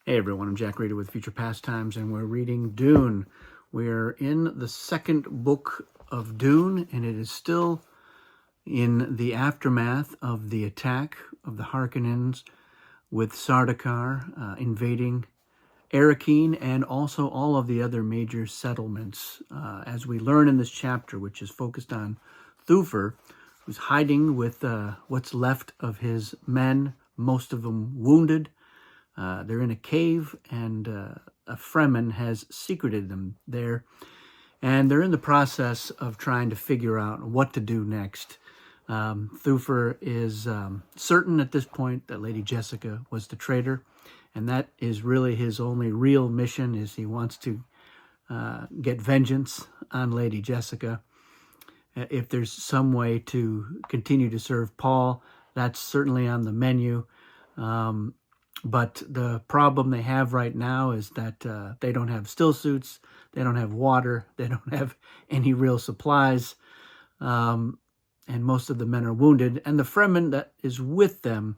Hey everyone, I'm Jack Reeder with Future Pastimes, and we're reading Dune. We're in the second book of Dune, and it is still in the aftermath of the attack of the Harkonnens with Sardaukar invading Arrakeen and also all of the other major settlements. As we learn in this chapter, which is focused on Thufir, who's hiding with what's left of his men, most of them wounded. They're in a cave, and a Fremen has secreted them there. And they're in the process of trying to figure out what to do next. Thufir is certain at this point that Lady Jessica was the traitor, and that is really his only real mission, is he wants to get vengeance on Lady Jessica. If there's some way to continue to serve Paul, that's certainly on the menu. But the problem they have right now is that they don't have still suits, they don't have water, they don't have any real supplies, and most of the men are wounded. And the Fremen that is with them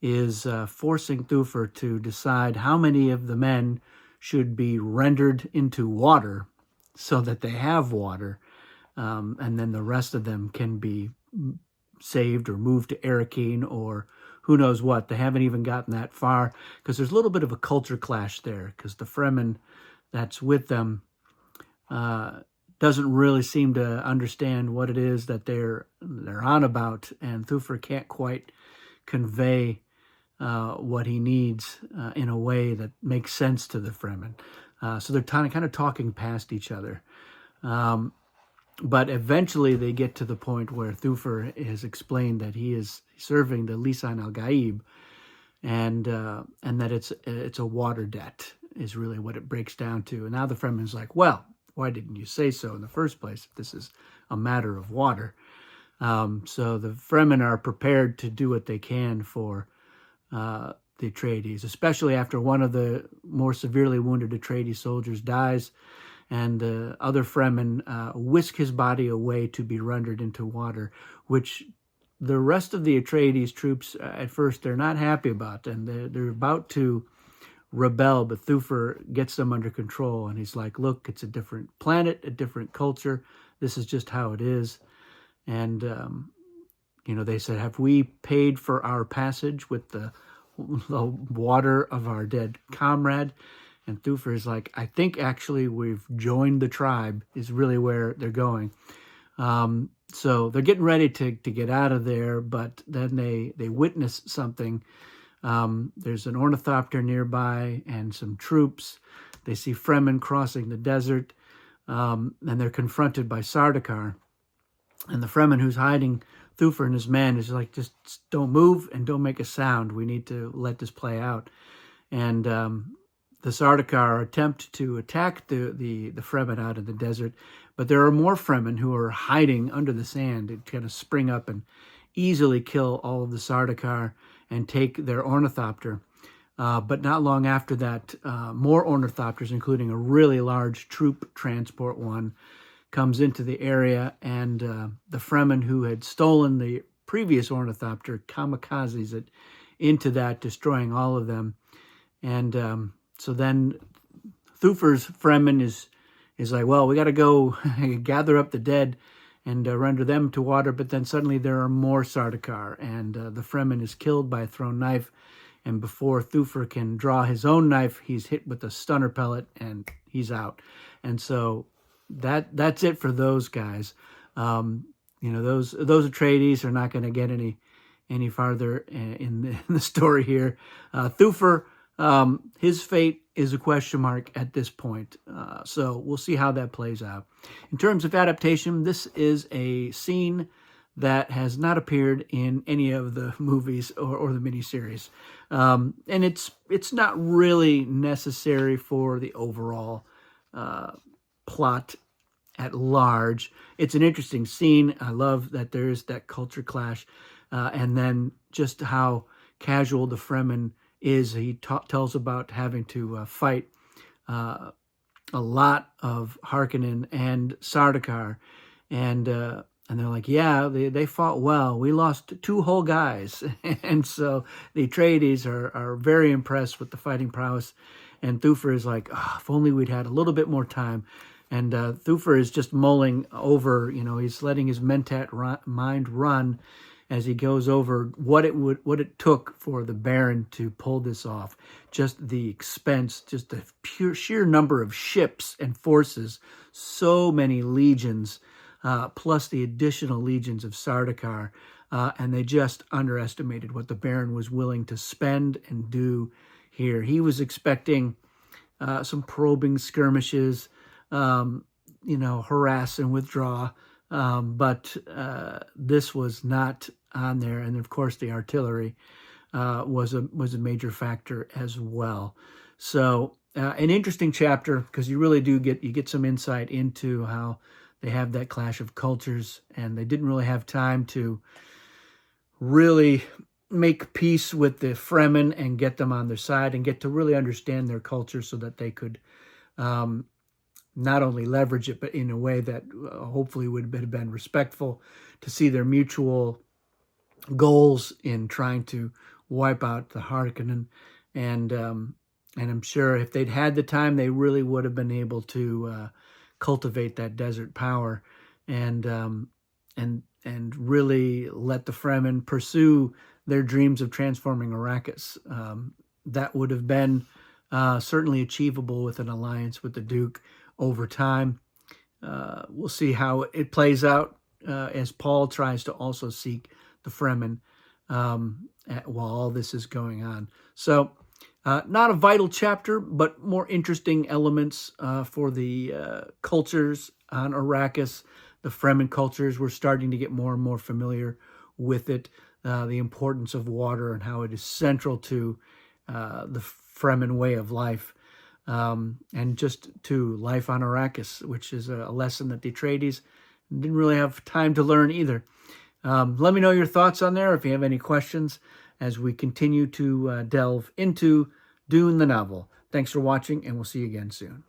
is forcing Thufir to decide how many of the men should be rendered into water so that they have water, and then the rest of them can be saved or moved to Arrakeen or who knows what. They haven't even gotten that far because there's a little bit of a culture clash there, because the Fremen that's with them doesn't really seem to understand what it is that they're on about, and Thufir can't quite convey what he needs in a way that makes sense to the Fremen. So they're kind of talking past each other. But eventually they get to the point where Thufir has explained that he is serving the Lisan al-Gaib, and that it's a water debt is really what it breaks down to. And now the Fremen's like, well, why didn't you say so in the first place if this is a matter of water? So the Fremen are prepared to do what they can for the Atreides, especially after one of the more severely wounded Atreides soldiers dies, and the other Fremen whisk his body away to be rendered into water, which the rest of the Atreides troops, at first, they're not happy about, and they're about to rebel, but Thufir gets them under control, and he's like, look, it's a different planet, a different culture. This is just how it is. And, they said, have we paid for our passage with the water of our dead comrade? And Thufir is like, I think actually we've joined the tribe, is really where they're going. So they're getting ready to get out of there, but then they witness something. There's an ornithopter nearby and some troops. They see Fremen crossing the desert, and they're confronted by Sardaukar. And the Fremen who's hiding Thufir and his men is like, just don't move and don't make a sound. We need to let this play out. And the Sardaukar attempt to attack the Fremen out in the desert, but there are more Fremen who are hiding under the sand to kind of spring up and easily kill all of the Sardaukar and take their ornithopter. But not long after that, more ornithopters, including a really large troop transport one, comes into the area, and the Fremen who had stolen the previous ornithopter kamikazes it into that, destroying all of them. And so then Thufir's Fremen is like, well, we got to go gather up the dead and render them to water. But then suddenly there are more Sardaukar, and the Fremen is killed by a thrown knife. And before Thufir can draw his own knife, he's hit with a stunner pellet, and he's out. And so that's it for those guys. Those Atreides are not going to get any farther in the story here. Thufir, his fate is a question mark at this point. So we'll see how that plays out. In terms of adaptation, this is a scene that has not appeared in any of the movies or the miniseries. And it's not really necessary for the overall plot at large. It's an interesting scene. I love that there's that culture clash. And then just how casual the Fremen is. He tells about having to fight a lot of Harkonnen and Sardaukar. And And they're like, yeah, they fought well. We lost 2 whole guys. And so the Atreides are very impressed with the fighting prowess. And Thufir is like, oh, if only we'd had a little bit more time. And Thufir is just mulling over, he's letting his mentat mind run as he goes over what it took for the Baron to pull this off. Just the expense, just the sheer number of ships and forces, so many legions, plus the additional legions of Sardaukar, and they just underestimated what the Baron was willing to spend and do here. He was expecting some probing skirmishes, harass and withdraw, but this was not on there. And of course, the artillery was a major factor as well. So an interesting chapter, because you really do get some insight into how they have that clash of cultures, and they didn't really have time to really make peace with the Fremen and get them on their side and get to really understand their culture so that they could not only leverage it, but in a way that hopefully would have been respectful, to see their mutual goals in trying to wipe out the Harkonnen. And I'm sure if they'd had the time, they really would have been able to cultivate that desert power and really let the Fremen pursue their dreams of transforming Arrakis. That would have been certainly achievable with an alliance with the Duke over time. We'll see how it plays out as Paul tries to also seek the Fremen while all this is going on. So not a vital chapter, but more interesting elements for the cultures on Arrakis. The Fremen cultures, we're starting to get more and more familiar with it. The importance of water and how it is central to the Fremen way of life, and just to life on Arrakis, which is a lesson that the Atreides didn't really have time to learn either. Let me know your thoughts on there if you have any questions as we continue to delve into Dune the novel. Thanks for watching, and we'll see you again soon.